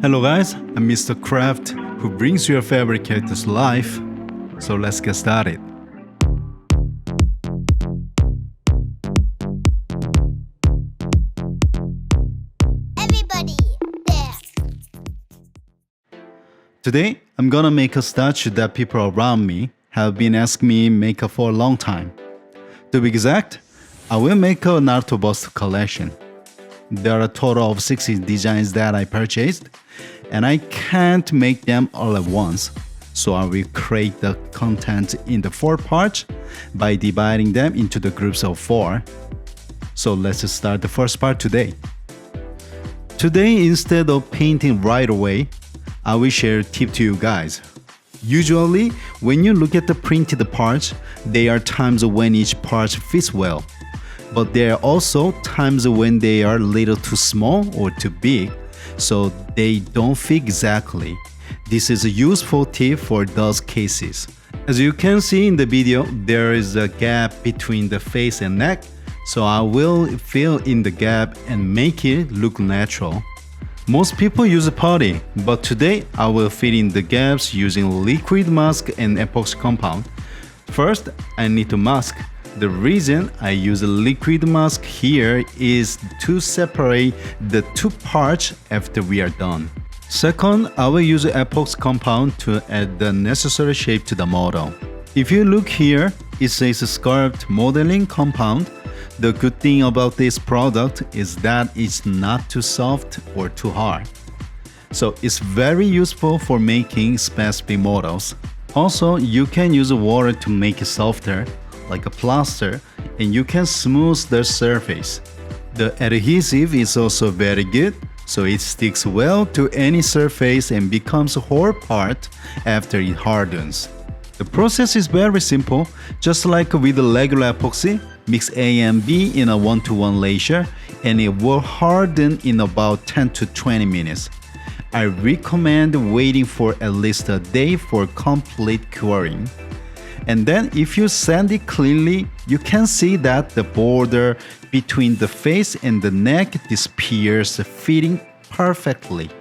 Hello guys, I'm Mr.Kooraft, who brings your favorite characters to life. So let's get started. Everybody, there! Today, I'm gonna make a statue that people around me have been asking me make for a long time. To be exact, I will make a Naruto bust collection. There are a total of 60 designs that I purchased, and I can't make them all at once. So I will create the content in the 4 parts by dividing them into the groups of 4. So let's start the first part today. Today, instead of painting right away, I will share a tip to you guys. Usually, when you look at the printed parts, there are times when each part fits well. But there are also times when they are a little too small or too big, so they don't fit exactly. This is a useful tip for those cases. As you can see in the video, there is a gap between the face and neck, so I will fill in the gap and make it look natural. Most people use a putty, but today I will fill in the gaps using liquid mask and epoxy compound. First, I need to mask. The reason I use a liquid mask here is to separate the 2 parts after we are done. Second, I will use epoxy compound to add the necessary shape to the model. If you look here, it says sculpt modeling compound. The good thing about this product is that it's not too soft or too hard. So it's very useful for making specific models. Also, you can use water to make it softer, like a plaster, and you can smooth the surface. The adhesive is also very good, so it sticks well to any surface and becomes a whole part after it hardens. The process is very simple. Just like with the regular epoxy, mix A and B in a 1-to-1 ratio, and it will harden in about 10 to 20 minutes. I recommend waiting for at least a day for complete curing. And then if you sand it cleanly, you can see that the border between the face and the neck disappears, fitting perfectly.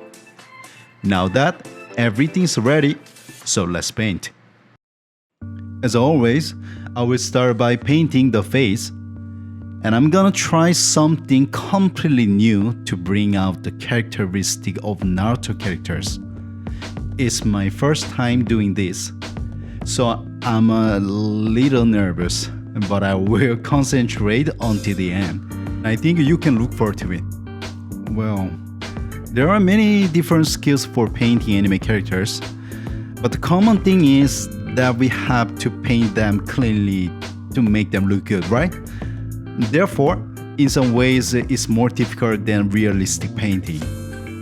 Now that everything's ready, so let's paint. As always, I will start by painting the face, and I'm gonna try something completely new to bring out the characteristic of Naruto characters. It's my first time doing this, so I'm a little nervous, but I will concentrate until the end. I think you can look forward to it. Well, there are many different skills for painting anime characters, but the common thing is that we have to paint them cleanly to make them look good, right? Therefore, in some ways, it's more difficult than realistic painting.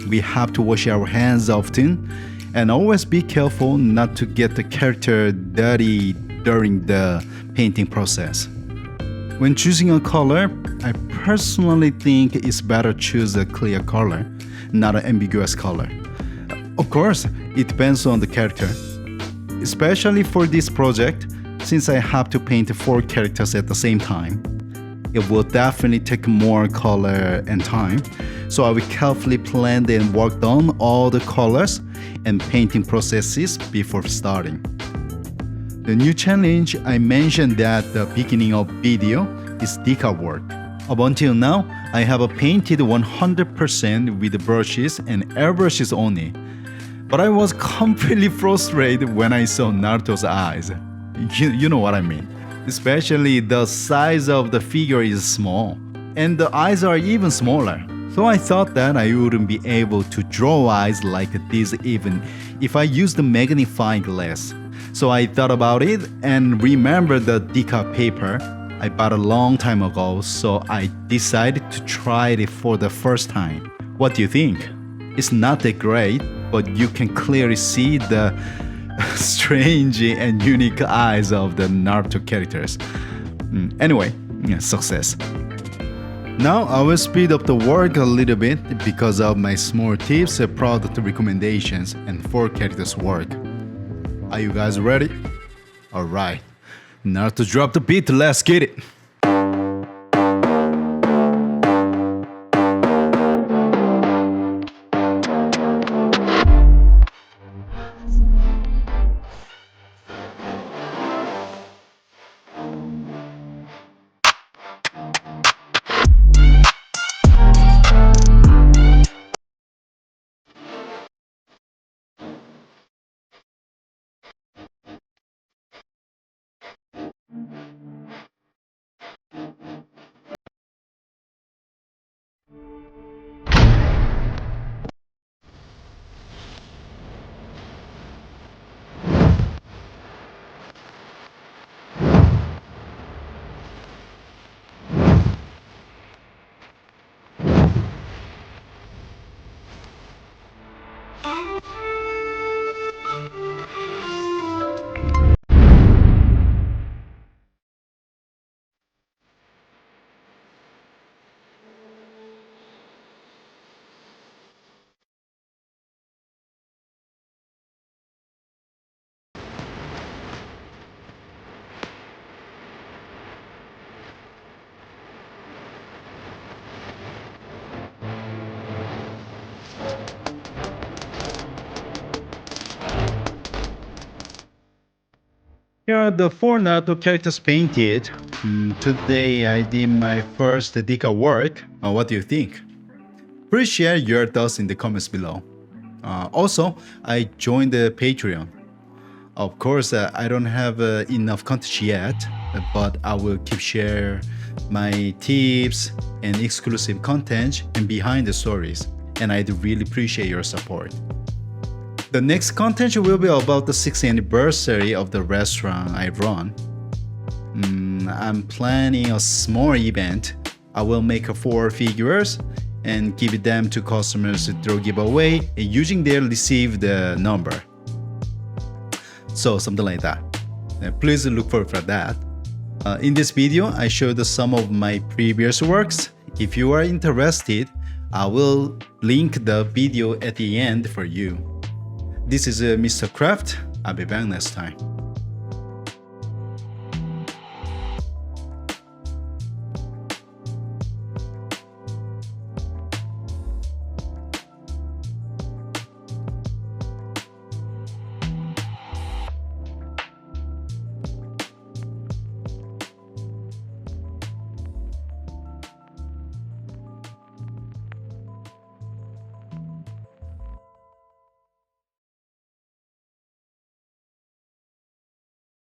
We have to wash our hands often, and always be careful not to get the character dirty during the painting process. When choosing a color, I personally think it's better to choose a clear color, not an ambiguous color. Of course, it depends on the character. Especially for this project, since I have to paint 4 characters at the same time. It will definitely take more color and time, so I will carefully plan and work on all the colors and painting processes before starting. The new challenge I mentioned at the beginning of video is decal work. Up until now, I have painted 100% with brushes and airbrushes only, but I was completely frustrated when I saw Naruto's eyes. You know what I mean. Especially the size of the figure is small, and the eyes are even smaller. So I thought that I wouldn't be able to draw eyes like this even if I used the magnifying glass. So I thought about it and remembered the decal paper I bought a long time ago, so I decided to try it for the first time. What do you think? It's not that great, but you can clearly see the strange and unique eyes of the Naruto characters. Anyway, success. Now I will speed up the work a little bit because of my small tips, product recommendations, and 4 characters work. Are you guys ready? Alright, Naruto drop the beat, let's get it! Here are the 4 Naruto characters painted. Today I did my first decal work. What do you think? Please share your thoughts in the comments below. Also, I joined the Patreon. Of course, I don't have enough content yet, but I will keep share my tips and exclusive content and behind the stories. And I'd really appreciate your support. The next content will be about the 6th anniversary of the restaurant I run. I'm planning a small event. I will make 4 figures and give them to customers through giveaway and using their received number. So something like that. Please look for that. In this video, I showed some of my previous works. If you are interested, I will link the video at the end for you. This is Mr. Kooraft. I'll be back next time.